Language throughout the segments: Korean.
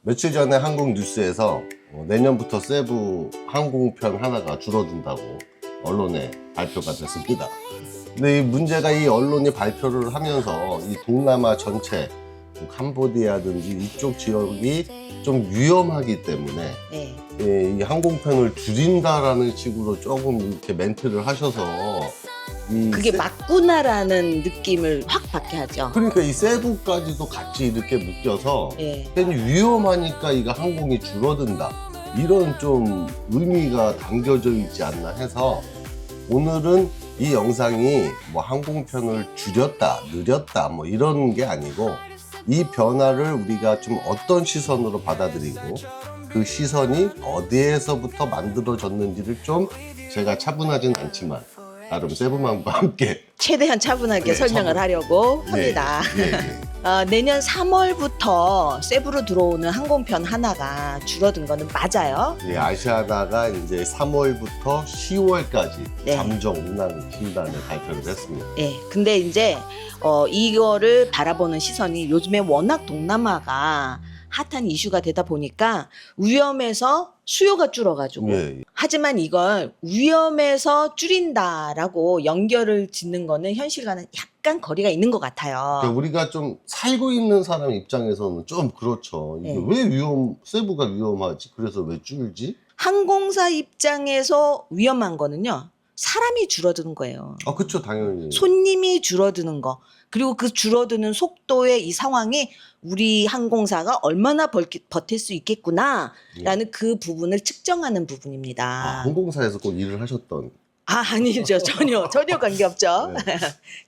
며칠 전에 한국 뉴스에서 내년부터 세부 항공편 하나가 줄어든다고 언론에 발표가 됐습니다. 근데 이 문제가 이 언론이 발표를 하면서 이 동남아 전체 캄보디아든지 이쪽 지역이 좀 위험하기 때문에 네. 이 항공편을 줄인다라는 식으로 조금 이렇게 멘트를 하셔서 그게 맞구나라는 느낌을 확 받게 하죠. 그러니까 이 세부까지도 같이 이렇게 묶여서 예. 괜히 위험하니까 이거 항공이 줄어든다 이런 좀 의미가 담겨져 있지 않나 해서 오늘은 이 영상이 뭐 항공편을 줄였다 느렸다 뭐 이런 게 아니고 이 변화를 우리가 좀 어떤 시선으로 받아들이고 그 시선이 어디에서부터 만들어졌는지를 좀 제가 차분하진 않지만 나름 세부망과 함께 최대한 차분하게 네, 설명을 하려고 합니다. 내년 3월부터 세부로 들어오는 항공편 하나가 줄어든 거는 맞아요. 예, 아시아나가 이제 3월부터 10월까지 네. 잠정 운항 중단을 발표를 했습니다. 예. 근데 이제 이거를 바라보는 시선이 요즘에 워낙 동남아가 핫한 이슈가 되다 보니까 위험해서 수요가 줄어가지고 예, 하지만 이걸 위험해서 줄인다라고 연결을 짓는 거는 현실과는 약간 거리가 있는 것 같아요. 그러니까 우리가 좀 살고 있는 사람 입장에서는 좀 그렇죠. 이게 네. 왜 세부가 위험하지? 그래서 왜 줄지? 항공사 입장에서 위험한 거는요. 사람이 줄어드는 거예요. 아, 그쵸, 당연히. 손님이 줄어드는 거. 그리고 그 줄어드는 속도의 이 상황이 우리 항공사가 얼마나 버틸 수 있겠구나라는 그 부분을 측정하는 부분입니다. 항공사에서 꼭 일을 하셨던. 아니죠. 전혀 관계없죠. 네.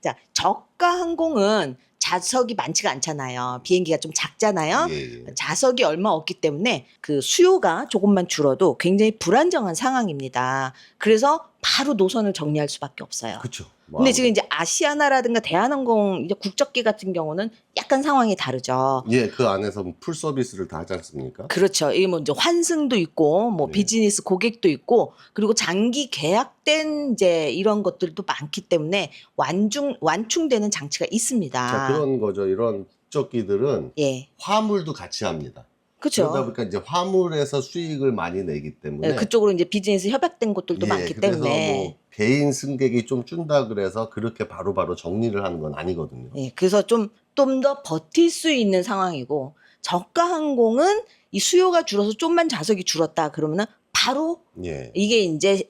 자, 저가 항공은 좌석이 많지가 않잖아요. 비행기가 좀 작잖아요. 예, 예. 좌석이 얼마 없기 때문에 그 수요가 조금만 줄어도 굉장히 불안정한 상황입니다. 그래서 바로 노선을 정리할 수밖에 없어요. 그쵸. 근데 지금 이제 아시아나라든가 대한항공 이제 국적기 같은 경우는 약간 상황이 다르죠. 예, 그 안에서 풀 서비스를 다 하지 않습니까? 그렇죠. 이게 뭐 이제 환승도 있고, 뭐 네. 비즈니스 고객도 있고, 그리고 장기 계약된 이제 이런 것들도 많기 때문에 완충되는 장치가 있습니다. 자, 그런 거죠. 이런 국적기들은 예, 화물도 같이 합니다. 그렇죠. 그러다 보니까 이제 화물에서 수익을 많이 내기 때문에 예, 그쪽으로 이제 비즈니스 협약된 곳들도 많기 그래서 때문에. 뭐 개인 승객이 좀 준다 그래서 그렇게 바로바로 정리를 하는 건 아니거든요. 예, 그래서 좀 더 버틸 수 있는 상황이고, 저가 항공은 이 수요가 줄어서 좀만 좌석이 줄었다 그러면은 바로 예. 이게 이제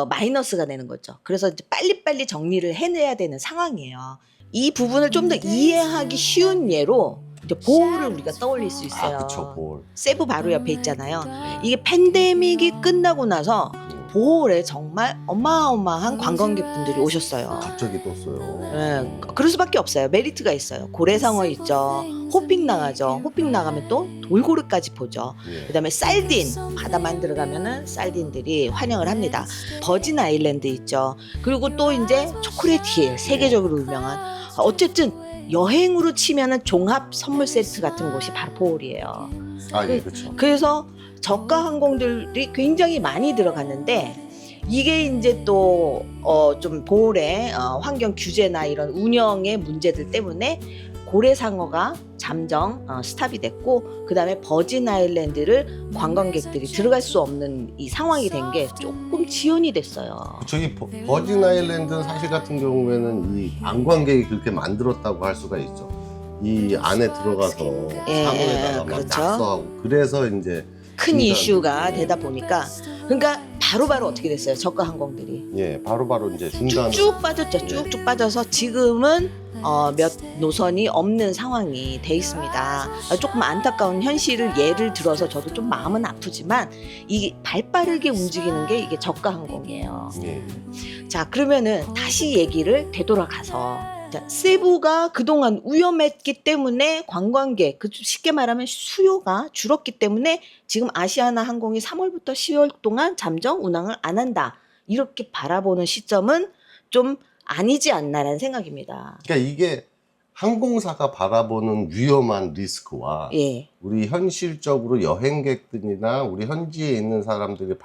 마이너스가 되는 거죠. 그래서 이제 빨리빨리 정리를 해내야 되는 상황이에요. 이 부분을 좀 더 이해하기 쉬운 예로 이제 보홀을 우리가 떠올릴 수 있어요. 그쵸, 볼. 세부 바로 옆에 있잖아요. 이게 팬데믹이 끝나고 나서 보홀에 정말 어마어마한 관광객분들이 오셨어요. 갑자기 떴어요. 예, 그럴 수밖에 없어요. 메리트가 있어요. 고래상어 있죠. 호핑 나가죠. 호핑 나가면 또 돌고래까지 보죠. 예. 그다음에 살딘 바다만 들어가면은 살딘들이 환영을 합니다. 버진 아일랜드 있죠. 그리고 또 이제 초콜릿 힐 세계적으로 유명한 어쨌든 여행으로 치면은 종합 선물 세트 같은 곳이 바로 보홀이에요. 예, 그렇죠. 그래서 저가 항공들이 굉장히 많이 들어갔는데 이게 이제 또 좀 보홀의 환경 규제나 이런 운영의 문제들 때문에 고래상어가 잠정 스탑이 됐고 그다음에 버진 아일랜드를 관광객들이 들어갈 수 없는 이 상황이 된 게 조금 지연이 됐어요. 저기 버진 아일랜드 사실 같은 경우에는 이 관광객이 그렇게 만들었다고 할 수가 있죠. 이 안에 들어가서 사물에다가 막 그렇죠. 낙서하고 그래서 이제 큰 중단. 이슈가 되다 보니까 그러니까 바로바로 어떻게 됐어요? 저가 항공들이 예, 바로바로 이제 중단. 쭉쭉 빠졌죠. 쭉쭉 빠져서 지금은 몇 노선이 없는 상황이 돼 있습니다. 조금 안타까운 현실을 예를 들어서 저도 좀 마음은 아프지만 이게 발빠르게 움직이는 게 이게 저가 항공이에요. 예. 자, 그러면은 다시 얘기를 되돌아가서 자, 세부가 그동안 위험했기 때문에 관광객, 쉽게 말하면 수요가 줄었기 때문에 지금 아시아나 항공이 3월부터 10월 동안 잠정 운항을 안 한다. 이렇게 바라보는 시점은 좀 아니지 않나라는 생각입니다. 그러니까 이게 항공사가 바라보는 위험한 리스크와 예. 우리 현실적으로 여행객들이나 우리 현지에 있는 사람들이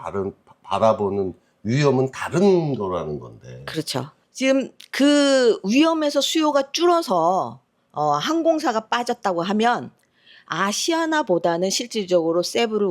바라보는 위험은 다른 거라는 건데. 그렇죠. 지금 그 위험에서 수요가 줄어서 항공사가 빠졌다고 하면 아시아나보다는 실질적으로 세부를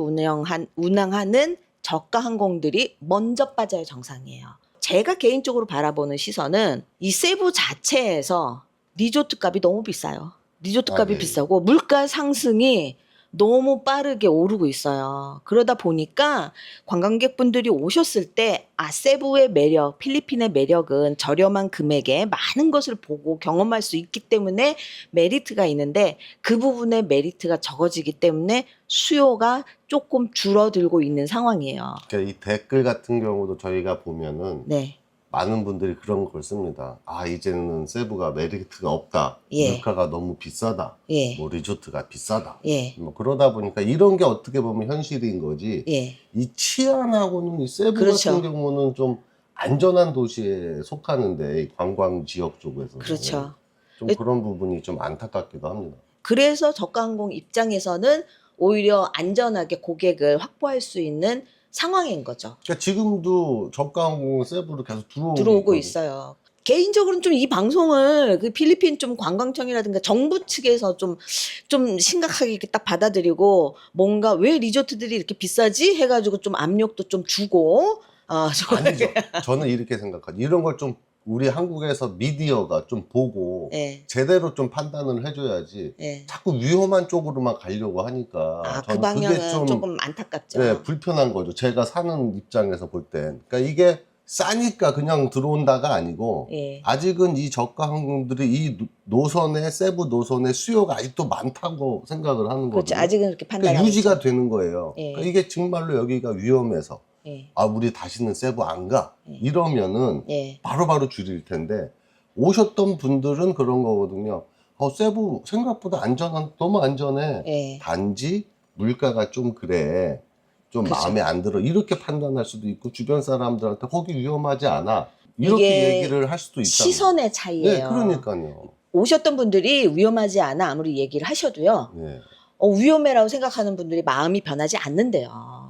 운항하는 저가 항공들이 먼저 빠져야 정상이에요. 제가 개인적으로 바라보는 시선은 이 세부 자체에서 리조트 값이 너무 비싸요. 리조트 값이 네. 비싸고 물가 상승이 너무 빠르게 오르고 있어요. 그러다 보니까 관광객분들이 오셨을 때 세부의 매력, 필리핀의 매력은 저렴한 금액에 많은 것을 보고 경험할 수 있기 때문에 메리트가 있는데 그 부분의 메리트가 적어지기 때문에 수요가 조금 줄어들고 있는 상황이에요. 그러니까 이 댓글 같은 경우도 저희가 보면은 네. 많은 분들이 그런 걸 씁니다. 이제는 세부가 메리트가 없다. 예. 물가가 너무 비싸다. 예. 뭐 리조트가 비싸다. 예. 뭐 그러다 보니까 이런 게 어떻게 보면 현실인 거지. 예. 이 치안하고는 이 세부 그렇죠. 같은 경우는 좀 안전한 도시에 속하는데 이 관광 지역 쪽에서는 그렇죠. 좀 그런 부분이 좀 안타깝기도 합니다. 그래서 저가항공 입장에서는 오히려 안전하게 고객을 확보할 수 있는 상황인 거죠. 그러니까 지금도 저가 항공은 세부로 계속 들어오고 있어요. 개인적으로는 좀 이 방송을 그 필리핀 좀 관광청이라든가 정부 측에서 좀 심각하게 이렇게 딱 받아들이고 뭔가 왜 리조트들이 이렇게 비싸지 해가지고 좀 압력도 좀 주고 아니죠. 저는 이렇게 생각하죠. 이런 걸 좀 우리 한국에서 미디어가 좀 보고 예. 제대로 좀 판단을 해줘야지 예. 자꾸 위험한 쪽으로만 가려고 하니까 그 저는 방향은 그게 좀 조금 안타깝죠. 네, 불편한 거죠. 제가 사는 입장에서 볼 땐. 그러니까 이게 싸니까 그냥 들어온다가 아니고 예. 아직은 이 저가 항공들이 이 노선의 세부 노선의 수요가 아직도 많다고 생각을 하는 그렇죠. 거거든요. 아직은 그렇게 그러니까 판단하고 유지가 있죠. 되는 거예요. 예. 그러니까 이게 정말로 여기가 위험해서 예. 우리 다시는 세부 안 가. 예. 이러면은 예. 바로바로 줄일 텐데 오셨던 분들은 그런 거거든요. 세부 생각보다 너무 안전해. 예. 단지 물가가 좀 그래. 좀 그쵸. 마음에 안 들어. 이렇게 판단할 수도 있고 주변 사람들한테 거기 위험하지 않아. 이게 이렇게 얘기를 할 수도 있다. 시선의 차이예요. 네, 그러니까요. 오셨던 분들이 위험하지 않아 아무리 얘기를 하셔도요. 네. 위험해라고 생각하는 분들이 마음이 변하지 않는데요.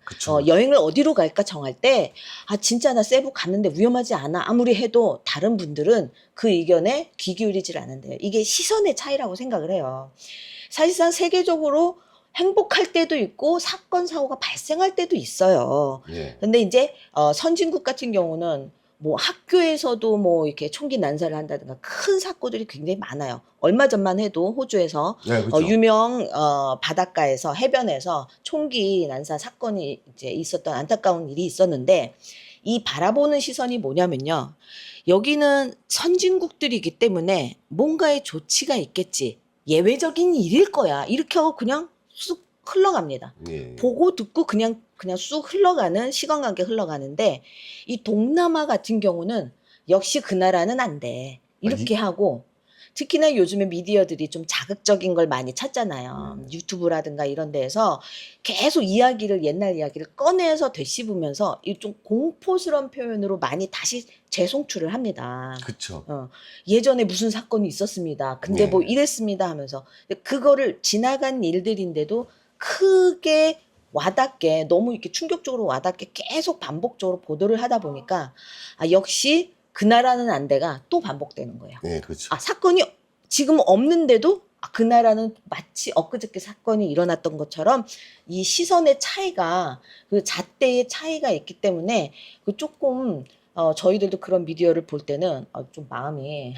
그쵸. 여행을 어디로 갈까 정할 때 진짜 나 세부 갔는데 위험하지 않아 아무리 해도 다른 분들은 그 의견에 귀 기울이질 않는데요. 이게 시선의 차이라고 생각을 해요. 사실상 세계적으로 행복할 때도 있고 사건 사고가 발생할 때도 있어요. 예. 근데 이제 선진국 같은 경우는 뭐 학교에서도 뭐 이렇게 총기 난사를 한다든가 큰 사고들이 굉장히 많아요. 얼마 전만 해도 호주에서 네, 그렇죠. 유명 바닷가에서 해변에서 총기 난사 사건이 이제 있었던 안타까운 일이 있었는데 이 바라보는 시선이 뭐냐면요. 여기는 선진국들이기 때문에 뭔가의 조치가 있겠지. 예외적인 일일 거야. 이렇게 하고 그냥 쑥 흘러갑니다. 예. 보고 듣고 그냥 쑥 흘러가는 시간관계 흘러가는데 이 동남아 같은 경우는 역시 그 나라는 안 돼. 이렇게 하고 특히나 요즘에 미디어들이 좀 자극적인 걸 많이 찾잖아요. 유튜브라든가 이런 데에서 계속 옛날 이야기를 꺼내서 되씹으면서 이 좀 공포스러운 표현으로 많이 다시 재송출을 합니다. 그쵸. 예전에 무슨 사건이 있었습니다. 근데 네. 뭐 이랬습니다 하면서 그거를 지나간 일들인데도 크게 와닿게 너무 이렇게 충격적으로 와닿게 계속 반복적으로 보도를 하다 보니까 역시 그 나라는 안 돼가 또 반복되는 거예요. 네, 그렇죠. 사건이 지금 없는데도 그 나라는 마치 엊그저께 사건이 일어났던 것처럼 이 시선의 차이가 그 잣대의 차이가 있기 때문에 조금 저희들도 그런 미디어를 볼 때는 좀 마음이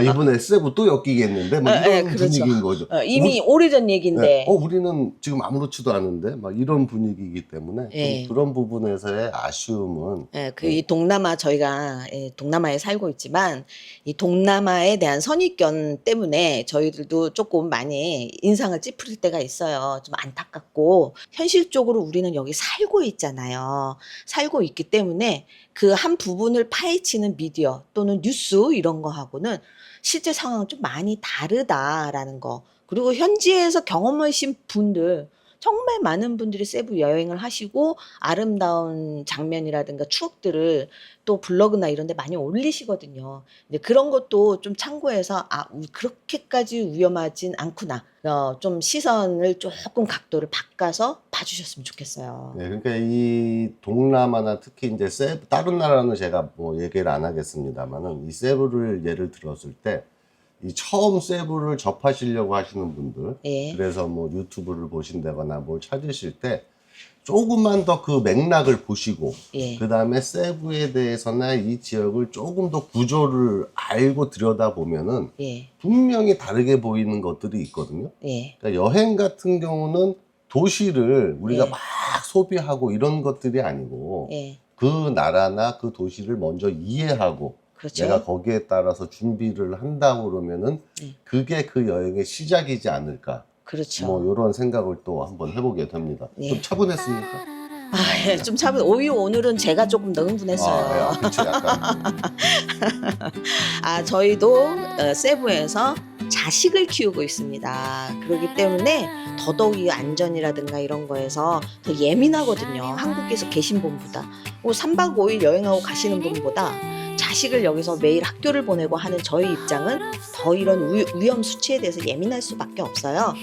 이번에 세부 또 엮이겠는데 뭐 이런 그렇죠. 분위기인 거죠. 이미 오래전 얘기인데 네. 우리는 지금 아무렇지도 않은데 막 이런 분위기이기 때문에 예. 좀 그런 부분에서의 아쉬움은 이 동남아 저희가 동남아에 살고 있지만 이 동남아에 대한 선입견 때문에 저희들도 조금 많이 인상을 찌푸릴 때가 있어요. 좀 안타깝고 현실적으로 우리는 여기 살고 있잖아요. 살고 있기 때문에 그 한 부분을 파헤치는 미디어 또는 뉴스 이런 거하고는 실제 상황은 좀 많이 다르다라는 거. 그리고 현지에서 경험하신 분들 정말 많은 분들이 세부 여행을 하시고 아름다운 장면이라든가 추억들을 또 블로그나 이런 데 많이 올리시거든요. 근데 그런 것도 좀 참고해서 그렇게까지 위험하진 않구나. 좀 시선을 조금 각도를 바꿔서 봐주셨으면 좋겠어요. 네, 그러니까 이 동남아나 특히 이제 세부 다른 나라는 제가 뭐 얘기를 안 하겠습니다만은 이 세부를 예를 들었을 때 이 처음 세부를 접하시려고 하시는 분들, 예. 그래서 뭐 유튜브를 보신다거나 뭘 찾으실 때 조금만 더 그 맥락을 보시고, 예. 그 다음에 세부에 대해서나 이 지역을 조금 더 구조를 알고 들여다보면은 예. 분명히 다르게 보이는 것들이 있거든요. 예. 그러니까 여행 같은 경우는 도시를 우리가 예. 막 소비하고 이런 것들이 아니고 예. 그 나라나 그 도시를 먼저 이해하고 그렇죠. 내가 거기에 따라서 준비를 한다고 그러면은 그게 그 여행의 시작이지 않을까. 그렇죠. 뭐 이런 생각을 또 한번 해보게 됩니다. 예. 좀 차분했습니까? 아, 예. 좀 차분. 오늘은 제가 조금 더 흥분했어요. 그렇죠. 약간. 저희도 세부에서 자식을 키우고 있습니다. 그렇기 때문에 더더욱이 안전이라든가 이런 거에서 더 예민하거든요. 한국에서 계신 분보다. 3박 5일 여행하고 가시는 분보다 자식을 여기서 매일 학교를 보내고 하는 저희 입장은 더 이런 위험 수치에 대해서 예민할 수밖에 없어요.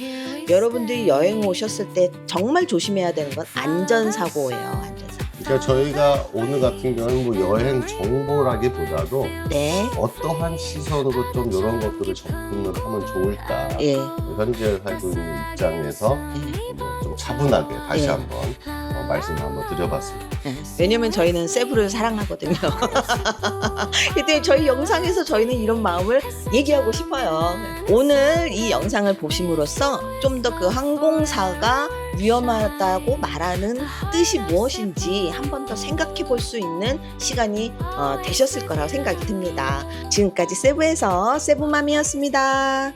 여러분들이 여행 오셨을 때 정말 조심해야 되는 건 안전사고예요. 안전사고. 그러니까 저희가 오늘 같은 경우는 뭐 여행 정보라기보다도 네. 어떠한 시선으로 좀 이런 것들을 접근을 하면 좋을까. 예. 현재 살고 있는 입장에서 좀 차분하게 다시 예. 한번 말씀을 한번 드려봤습니다. 왜냐면 저희는 세부를 사랑하거든요. 근데 저희 영상에서 저희는 이런 마음을 얘기하고 싶어요. 오늘 이 영상을 보심으로써 좀 더 그 항공사가 위험하다고 말하는 뜻이 무엇인지 한 번 더 생각해 볼 수 있는 시간이 되셨을 거라고 생각이 듭니다. 지금까지 세부에서 세부맘이었습니다.